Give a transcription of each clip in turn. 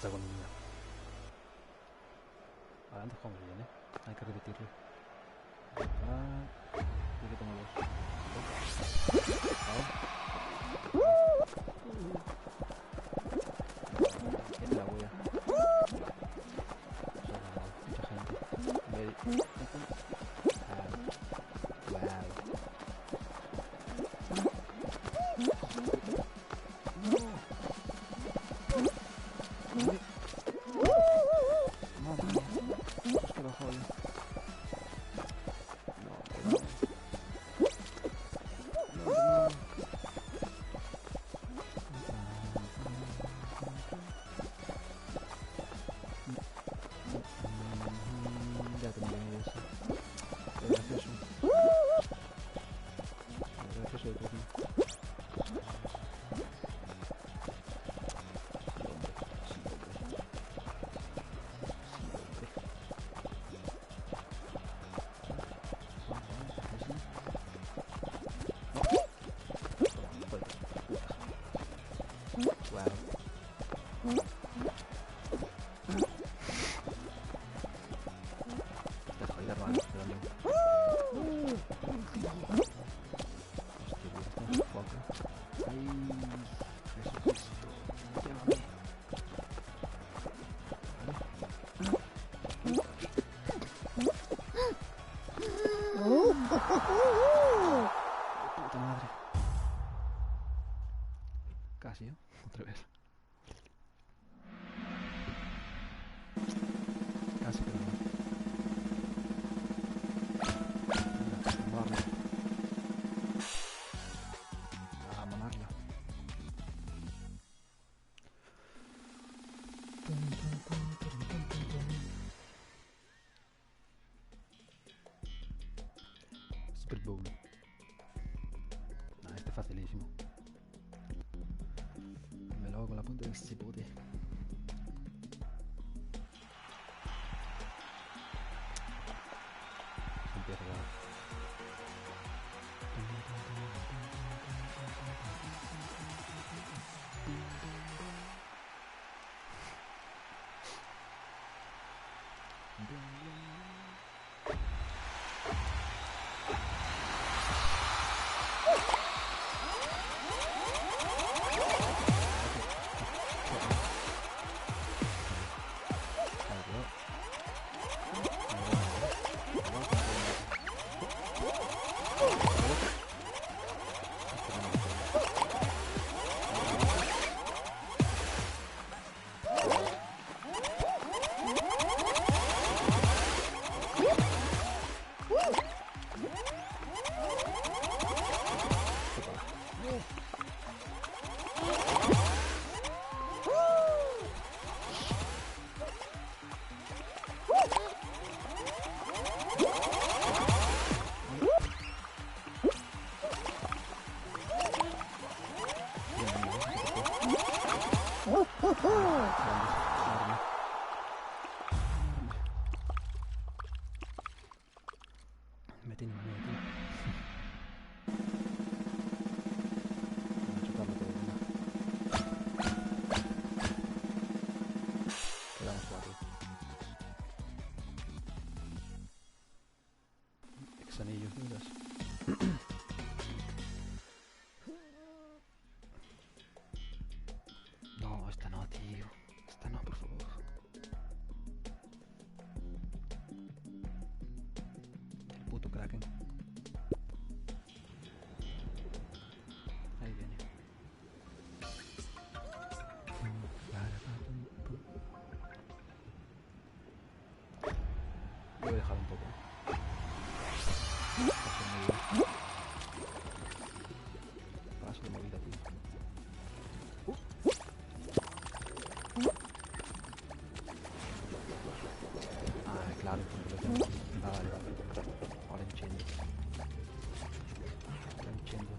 esta agonía. Ahora antes jugamos bien, hay que repetirlo. Y que tengo dos. ¿Qué es la wea? Mucha gente. Puta madre. Casi, ¿eh? Otra vez. Casi, pero no. A mamarla. Super Bowl. Nah, este es facilísimo. Me lo hago con la punta del cipote. Empieza raro. Me tiene miedo, tío. Voy a chocarlo todo de una. Quedamos 4. Exanillos, dudas. No, esta no, tío. Esta no, por favor. El puto Kraken. Ahí viene. Voy a dejar un poco. Paso de movida, tío. Ah, claro, porque lo tengo. Vale, vale. Ahora entiendo. Ahora entiendo.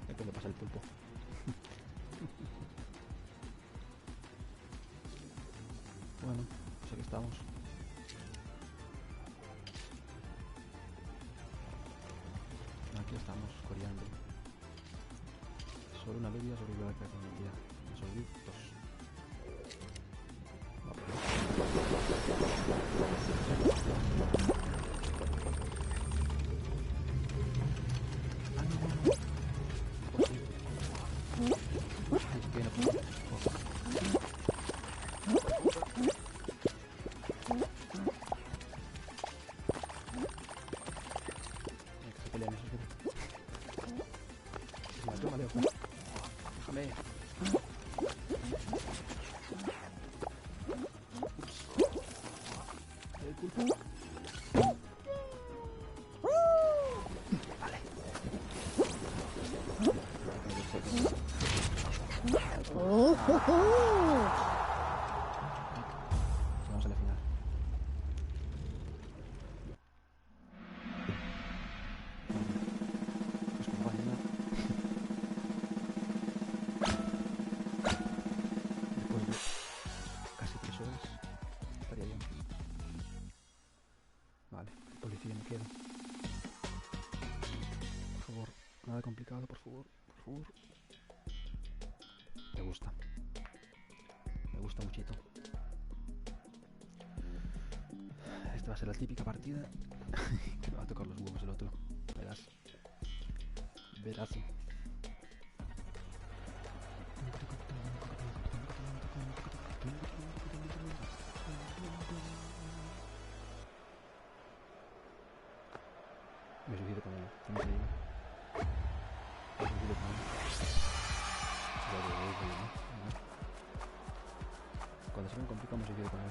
Es cuando pasa el pulpo. Bueno, pues aquí estamos. Aquí estamos, coreando. Por una alivia sobre la creación del día. Esos gritos. Déjame. Vale. Vamos a la final. Pues como va a ganar. Después de casi 3 horas estaría bien. Vale, policía me queda. Por favor, nada complicado, por favor, por favor. Me gusta. Me gusta muchito. Esta va a ser la típica partida que me va a tocar los huevos el otro. Verás. Verás. Me suicido con él. Me suicido con él. Cuando se me complica me suicido con él.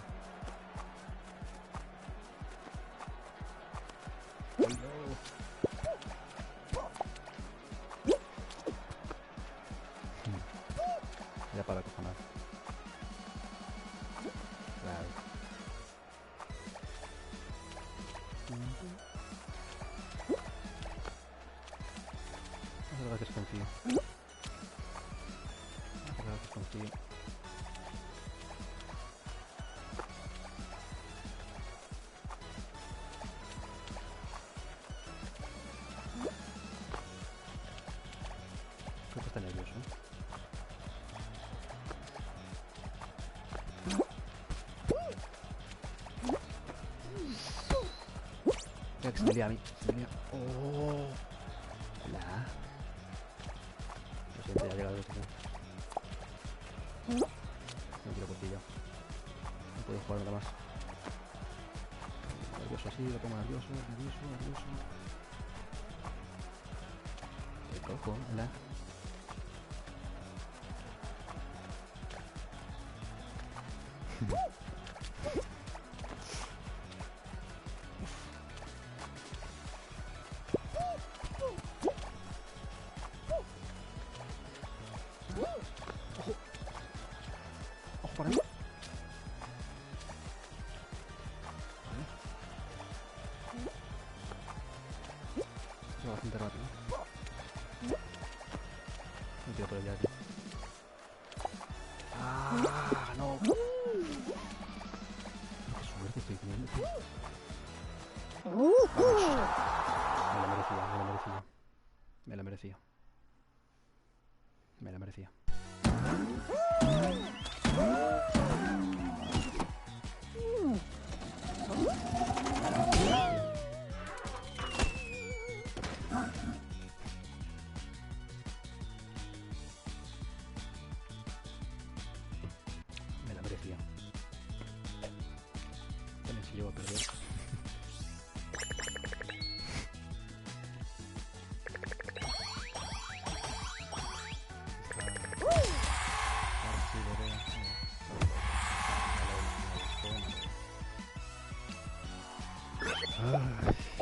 Era para cojonar. Claro. Es verdad que desconfío. Es verdad que desconfío. Creo que está nervioso. Mira que se me lía a mí. Se me lía. ¡Oh! Hola. Lo siento, ya ha llegado el sitio. No quiero costillo. No puedo jugar nada más. Nervioso así, lo pongo nervioso, nervioso, nervioso. Te cojo, hola. Ojo para mí. Vale. Esto va bastante rápido. No tiro por el viaje. ¡Ah! ¡No! ¡Qué suerte estoy teniendo! Me la merecía, me la merecía. Me la merecía. Me la merecía. Me la merecía. También si llego a perder. Ay.